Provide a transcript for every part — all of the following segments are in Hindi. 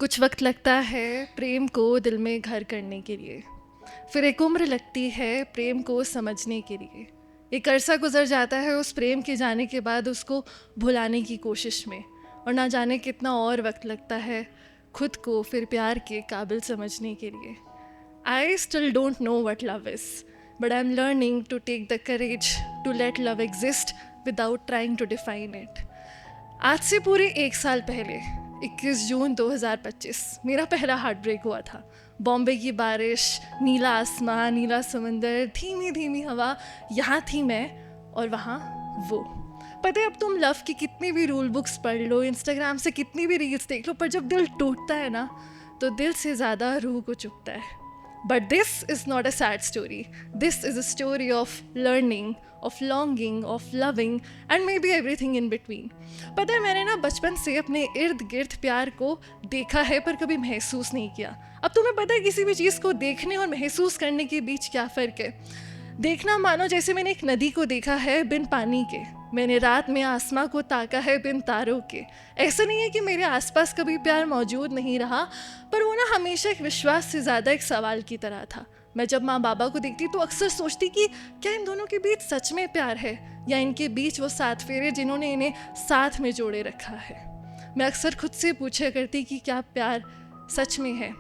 कुछ वक्त लगता है प्रेम को दिल में घर करने के लिए, फिर एक उम्र लगती है प्रेम को समझने के लिए। एक अरसा गुजर जाता है उस प्रेम के जाने के बाद उसको भुलाने की कोशिश में, और ना जाने कितना और वक्त लगता है खुद को फिर प्यार के काबिल समझने के लिए। I still don't know what love is, but I am learning to take the courage to let love exist without trying to define it. आज से पूरे एक साल पहले 21 जून 2025 मेरा पहला हार्ट ब्रेक हुआ था। बॉम्बे की बारिश, नीला आसमान, नीला समंदर, धीमी धीमी हवा, यहाँ थी मैं और वहाँ वो। पता है, अब तुम लव की कितनी भी रूल बुक्स पढ़ लो, इंस्टाग्राम से कितनी भी रील्स देख लो, पर जब दिल टूटता है ना तो दिल से ज़्यादा रूह को चुभता है। But this is not a sad story. This is a story of learning, of longing, of loving and maybe everything in between. पता है, मैंने ना बचपन से अपने इर्द गिर्द प्यार को देखा है पर कभी महसूस नहीं किया। अब तुम्हें पता है किसी भी चीज़ को देखने और महसूस करने के बीच क्या फ़र्क है। देखना मानो जैसे मैंने एक नदी को देखा है बिन पानी के, मैंने रात में आसमां को ताका है बिन तारों के। ऐसा नहीं है कि मेरे आसपास कभी प्यार मौजूद नहीं रहा, पर वो ना हमेशा एक विश्वास से ज़्यादा एक सवाल की तरह था। मैं जब माँ बाबा को देखती तो अक्सर सोचती कि क्या इन दोनों के बीच सच में प्यार है, या इनके बीच वो 7 फेरे जिन्होंने इन्हें साथ में जोड़े रखा है। मैं अक्सर खुद से पूछा करती कि क्या प्यार सच में है,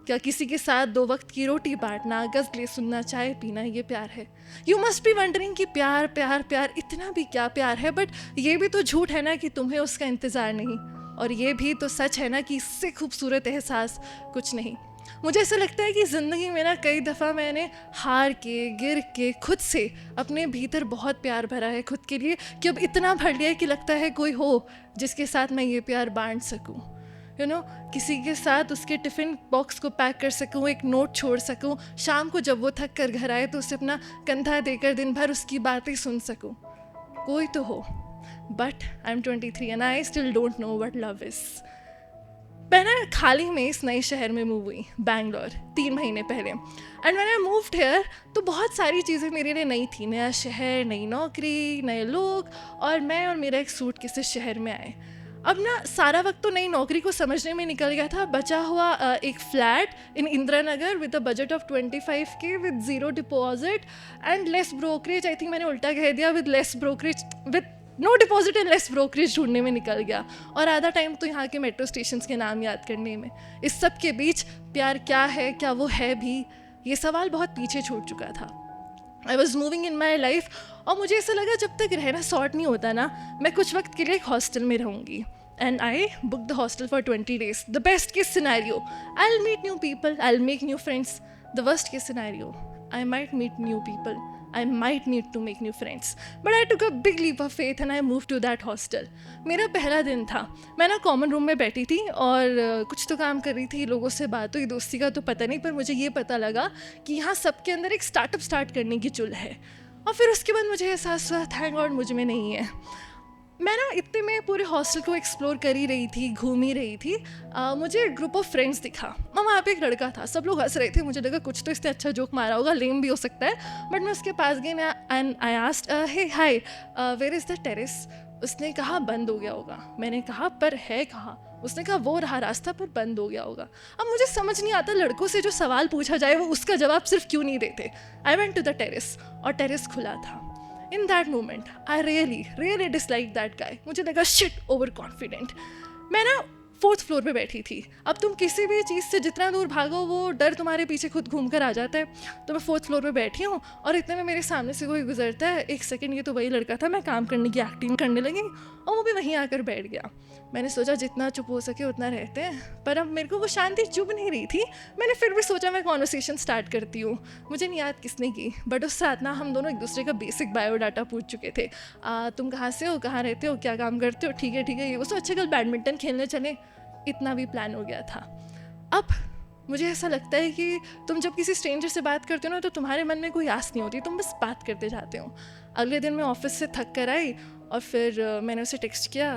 क्या किसी के साथ 2 वक्त की रोटी बांटना, गज़लें सुनना, चाय पीना ये प्यार है। यू मस्ट बी वंडरिंग कि प्यार प्यार प्यार, इतना भी क्या प्यार है। बट ये भी तो झूठ है ना कि तुम्हें उसका इंतज़ार नहीं, और ये भी तो सच है ना कि इससे खूबसूरत एहसास कुछ नहीं। मुझे ऐसा लगता है कि ज़िंदगी में ना कई दफ़ा मैंने हार के, गिर के, खुद से अपने भीतर बहुत प्यार भरा है खुद के लिए, कि अब इतना भर लिया है कि लगता है कोई हो जिसके साथ मैं ये प्यार बांट सकूँ। किसी के साथ उसके टिफ़िन बॉक्स को पैक कर सकूं, एक नोट छोड़ सकूं, शाम को जब वो थक कर घर आए तो उसे अपना कंधा देकर दिन भर उसकी बातें सुन सकूं। कोई तो हो। But I M 23 and I still don't know what love is. मैं ना हाल ही में इस नए शहर में मूव हुई, बैंगलोर, 3 महीने पहले। And when I moved here तो बहुत सारी चीज़ें मेरे लिए नई थी। नया शहर, नई नौकरी, नए लोग, और मैं और मेरा एक सूट किसी शहर में आए। अब ना सारा वक्त तो नई नौकरी को समझने में निकल गया था। बचा हुआ एक flat in Indira Nagar with a budget of 25K with 0 deposit and less brokerage. I think मैंने उल्टा कह दिया, with less brokerage, with no deposit and less brokerage ढूंढने में निकल गया, और आधा टाइम तो यहाँ के मेट्रो स्टेशन के नाम याद करने में। इस सब के बीच प्यार क्या है, क्या वो है भी, ये सवाल बहुत पीछे छूट चुका था। I was moving in my life, और मुझे ऐसा लगा जब तक रहना सॉर्ट नहीं होता ना, मैं कुछ वक्त के लिए एक हॉस्टल में रहूँगी। And I book the hostel for 20 days. The best case scenario, I will meet new people, I will make new friends. The worst case scenario, I might meet new people, I might need to make new friends. But I took a big leap of faith and I moved to that hostel. मेरा पहला दिन था, मैं ना कॉमन रूम में बैठी थी और कुछ तो काम कर रही थी, लोगों से बात हुई, दोस्ती का तो पता नहीं, पर मुझे ये पता लगा कि यहाँ सबके अंदर एक स्टार्टअप स्टार्ट करने की चुल है। और फिर उसके बाद मुझे एहसास हुआ, थैंक गॉड मुझ में नहीं है। मैं ना इतने में पूरे हॉस्टल को एक्सप्लोर कर ही रही थी, घूम ही रही थी। मुझे एक ग्रुप ऑफ फ्रेंड्स दिखा, और वहाँ पे एक लड़का था। सब लोग हंस रहे थे, मुझे लगा कुछ तो इसने अच्छा जोक मारा होगा, लेम भी हो सकता है। बट मैं उसके पास गई and I asked, hey hi, where is the terrace. उसने कहा बंद हो गया होगा। मैंने कहा पर है कहाँ। उसने कहा वो रहा रास्ता, पर बंद हो गया होगा। अब मुझे समझ नहीं आता लड़कों से जो सवाल पूछा जाए वो उसका जवाब सिर्फ क्यों नहीं देते। I went to the terrace, और टेरेस खुला था। In that moment, I really disliked that guy. मुझे लगा shit, over confident. मैं ना 4th फ्लोर पे बैठी थी। अब तुम किसी भी चीज़ से जितना दूर भागो वो डर तुम्हारे पीछे खुद घूम कर आ जाता है। तो मैं 4th फ्लोर पे बैठी हूँ, और इतने में मेरे सामने से कोई गुजरता है। 1 सेकंड, ये तो वही लड़का था। मैं काम करने की एक्टिंग करने लगी, और वो भी वहीं आकर बैठ गया। मैंने सोचा जितना चुप हो सके उतना रहते हैं, पर अब मेरे को वो शांति चुभ नहीं रही थी। मैंने फिर भी सोचा मैं कॉन्वर्सेशन स्टार्ट करती हूँ। मुझे नहीं याद किसने की, बट उस साथ ना हम दोनों एक दूसरे का बेसिक बायोडाटा पूछ चुके थे। तुम कहाँ से हो, कहाँ रहते हो, क्या काम करते हो, ठीक है ये वो, अच्छा कल बैडमिंटन खेलने चले, इतना भी प्लान हो गया था। अब मुझे ऐसा लगता है कि तुम जब किसी स्ट्रेंजर से बात करते हो ना, तो तुम्हारे मन में कोई आस नहीं होती, तुम बस बात करते जाते हो। अगले दिन मैं ऑफिस से थक कर आई, और फिर मैंने उसे टेक्स्ट किया,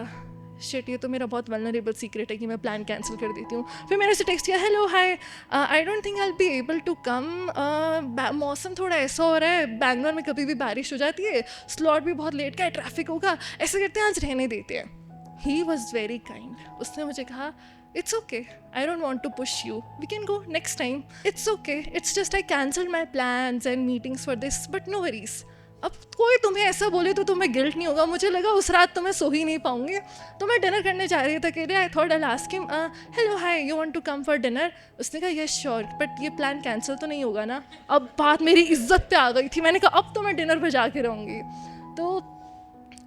शिट ये तो मेरा बहुत वल्नरेबल सीक्रेट है कि मैं प्लान कैंसिल कर देती हूँ। फिर मैंने उसे टेक्स्ट किया, hello hi, I don't think I will be able to come, मौसम थोड़ा ऐसा हो रहा है, बैंगलोर में कभी भी बारिश हो जाती है, स्लॉट भी बहुत लेट का है, ट्रैफिक होगा, ऐसे करते हैं आज रहने देते हैं। He was very kind. उसने मुझे कहा It's okay. I don't want to push you. We can go next time. It's okay. It's just I cancelled my plans and meetings for this, but no worries. अब कोई तुम्हें ऐसा बोले तो तुम्हें गिल्ट नहीं होगा. मुझे लगा उस रात तो मैं सो ही नहीं पाऊंगी, तो मैं डिनर करने जा रही थी. कह रही I thought I ask him, hello hi you want to come for dinner. उसने कहा यस श्योर, बट ये प्लान कैंसिल तो नहीं होगा ना. अब बात मेरी इज्जत पे आ गई थी. मैंने कहा अब तो मैं डिनर पे जाके रहूँगी. तो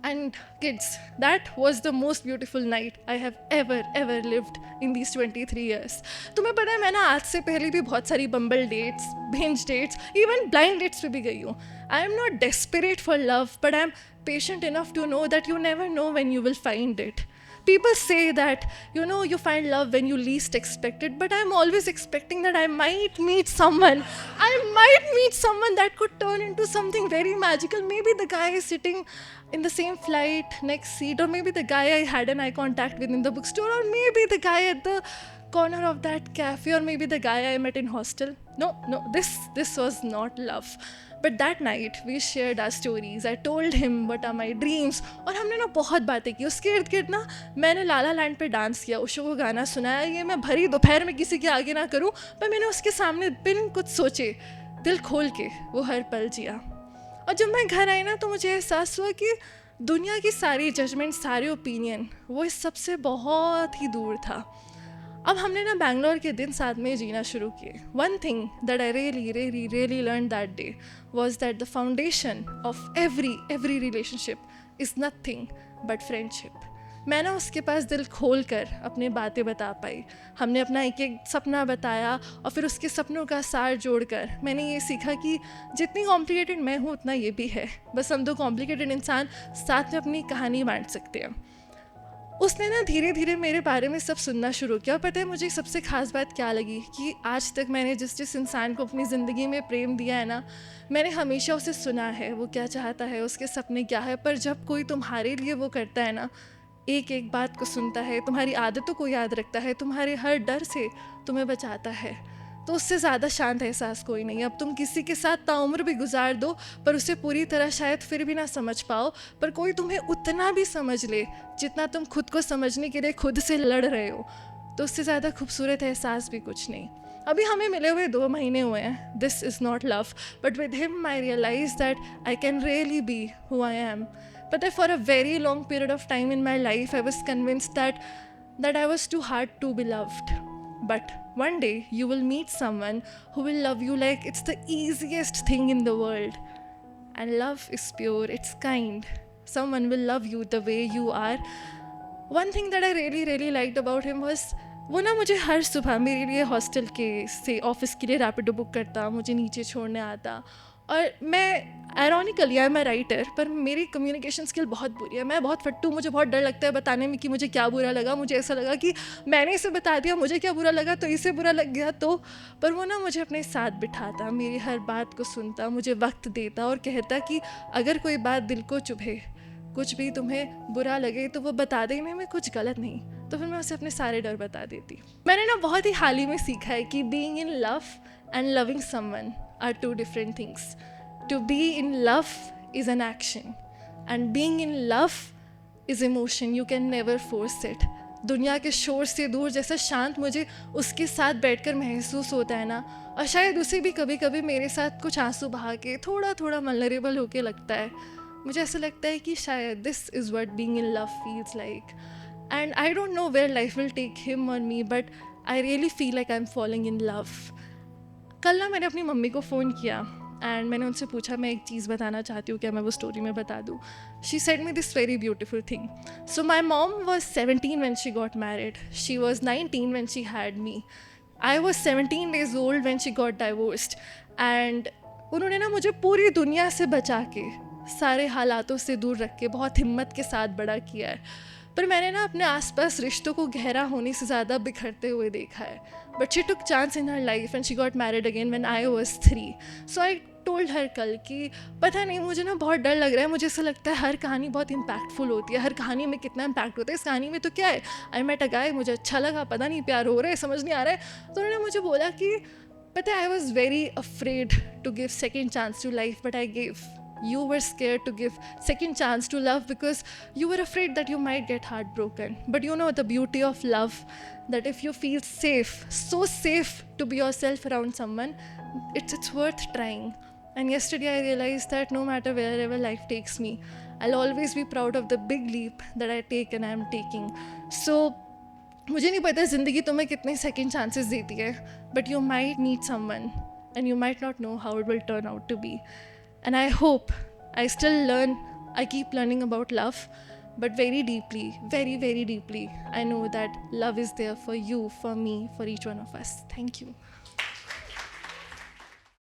and kids, that was the most beautiful night I have ever lived in these 23 years. तुम्हें पता है मैं ना आज से पहले भी बहुत सारी Bumble dates, bench dates, even blind dates पे भी गई हूँ. I am not desperate for love, but I am patient enough to know that you never know when you will find it. People say that, you find love when you least expect it, but I'm always expecting that I might meet someone. I might meet someone that could turn into something very magical. Maybe the guy is sitting in the same flight, next seat, or maybe the guy I had an eye contact with in the bookstore, or maybe the guy at the corner of that cafe, or maybe the guy I met in hostel. No, this was not love. But that night we shared our stories. I told him what are my dreams. और हमने ना बहुत बातें की. उसके इर्द गिर्द ना मैंने लाला लैंड पे डांस किया, उषो को गाना सुनाया. ये मैं भरी दोपहर में किसी के आगे ना करूं, पर मैंने उसके सामने बिन कुछ सोचे दिल खोल के वो हर पल जिया. और जब मैं घर आई ना तो मुझे एहसास हुआ कि दुनिया की सारी जजमेंट, सारे ओपिनियन वो इस सबसे बहुत ही दूर था. अब हमने ना बैंगलोर के दिन साथ में जीना शुरू किए. One thing that I really learn that day was that the foundation of every relationship is nothing but friendship. मैं ना उसके पास दिल खोल कर अपनी बातें बता पाई. हमने अपना एक एक सपना बताया और फिर उसके सपनों का सार जोड़कर मैंने ये सीखा कि जितनी कॉम्प्लिकेटेड मैं हूँ उतना ये भी है. बस हम दो कॉम्प्लिकेटेड इंसान साथ में अपनी कहानी बांट सकते हैं. उसने ना धीरे धीरे मेरे बारे में सब सुनना शुरू किया. पता है मुझे सबसे ख़ास बात क्या लगी कि आज तक मैंने जिस इंसान को अपनी ज़िंदगी में प्रेम दिया है ना, मैंने हमेशा उसे सुना है वो क्या चाहता है, उसके सपने क्या है. पर जब कोई तुम्हारे लिए वो करता है ना, एक एक बात को सुनता है, तुम्हारी आदतों को याद रखता है, तुम्हारे हर डर से तुम्हें बचाता है, तो उससे ज़्यादा शांत एहसास कोई नहीं. अब तुम किसी के साथ ताउम्र भी गुजार दो पर उसे पूरी तरह शायद फिर भी ना समझ पाओ, पर कोई तुम्हें उतना भी समझ ले जितना तुम खुद को समझने के लिए खुद से लड़ रहे हो, तो उससे ज़्यादा खूबसूरत एहसास भी कुछ नहीं. अभी हमें मिले हुए 2 महीने हुए हैं. This is not love, but with him I realise that I can really be who I am. But for a very long period of time in my life I was convinced that I was too hard to be loved. But one day you will meet someone who will love you like it's the easiest thing in the world. And love is pure, it's kind. Someone will love you the way you are. One thing that I really liked about him was वो ना मुझे हर सुबह मेरे लिए हॉस्टल के से ऑफिस के लिए रैपिडो बुक करता, मुझे नीचे छोड़ने आता. और मैं आयरॉनिकली आई एम राइटर, पर मेरी कम्युनिकेशन स्किल बहुत बुरी है. मैं बहुत फट्टू, मुझे बहुत डर लगता है बताने में कि मुझे क्या बुरा लगा. मुझे ऐसा लगा कि मैंने इसे बता दिया, मुझे क्या बुरा लगा तो इसे बुरा लग गया. तो पर वो ना मुझे अपने साथ बिठाता, मेरी हर बात को सुनता, मुझे वक्त देता और कहता कि अगर कोई बात दिल को चुभे, कुछ भी तुम्हें बुरा लगे तो वो बता देने में कुछ गलत नहीं. तो फिर मैं उसे अपने सारे डर बता देती. मैंने ना बहुत ही हाल ही में सीखा है कि being in love and loving someone are 2 different things. To be in love is an action and being in love is emotion. You can never force it. दुनिया के शोर से दूर जैसा शांत मुझे उसके साथ बैठकर महसूस होता है ना, और शायद उसे भी कभी कभी मेरे साथ कुछ आंसू बहा के थोड़ा वल्नरेबल होके लगता है. मुझे ऐसा लगता है कि शायद this is what being in love feels like. And I don't know where life will take him और me, but I really feel like I am falling in love. कल ना मैंने अपनी मम्मी को फ़ोन किया एंड मैंने उनसे पूछा मैं एक चीज़ बताना चाहती हूँ, क्या मैं वो स्टोरी में बता दूँ. She said me this very beautiful thing. So my mom was 17 when she got married. She was 19 when she had me. I was 17 days old when she got divorced. And उन्होंने ना मुझे पूरी दुनिया से बचा के, सारे हालातों से दूर रख के बहुत हिम्मत के साथ बड़ा किया है. पर मैंने ना अपने आसपास रिश्तों को गहरा होने से ज़्यादा बिखरते हुए देखा है. But she took chance in her life and she got married again when I was 3. So I told her कल कि पता नहीं मुझे ना बहुत डर लग रहा है. मुझे ऐसा लगता है हर कहानी बहुत इम्पैक्टफुल होती है, हर कहानी में कितना इम्पैक्ट होता है. इस कहानी में तो क्या है, आई मेट अ गाय, मुझे अच्छा लगा, पता नहीं प्यार हो रहा है, समझ नहीं आ रहा है. तो उन्होंने मुझे बोला कि पता है I was very afraid to give second chance to life, but I give. you were scared to give second chance to love because you were afraid that you might get heartbroken. But you know the beauty of love, that if you feel safe, so safe to be yourself around someone, it's worth trying. And yesterday I realized that no matter wherever life takes me, I'll always be proud of the big leap that I take and I'm taking. So मुझे नहीं पता ज़िंदगी तुम्हें कितने सेकंड चांसेस देती है, but you might need someone and you might not know how it will turn out to be. And I hope I still learn, I keep learning about love, but very deeply, very, very deeply, I know that love is there for you, for me, for each one of us. Thank you.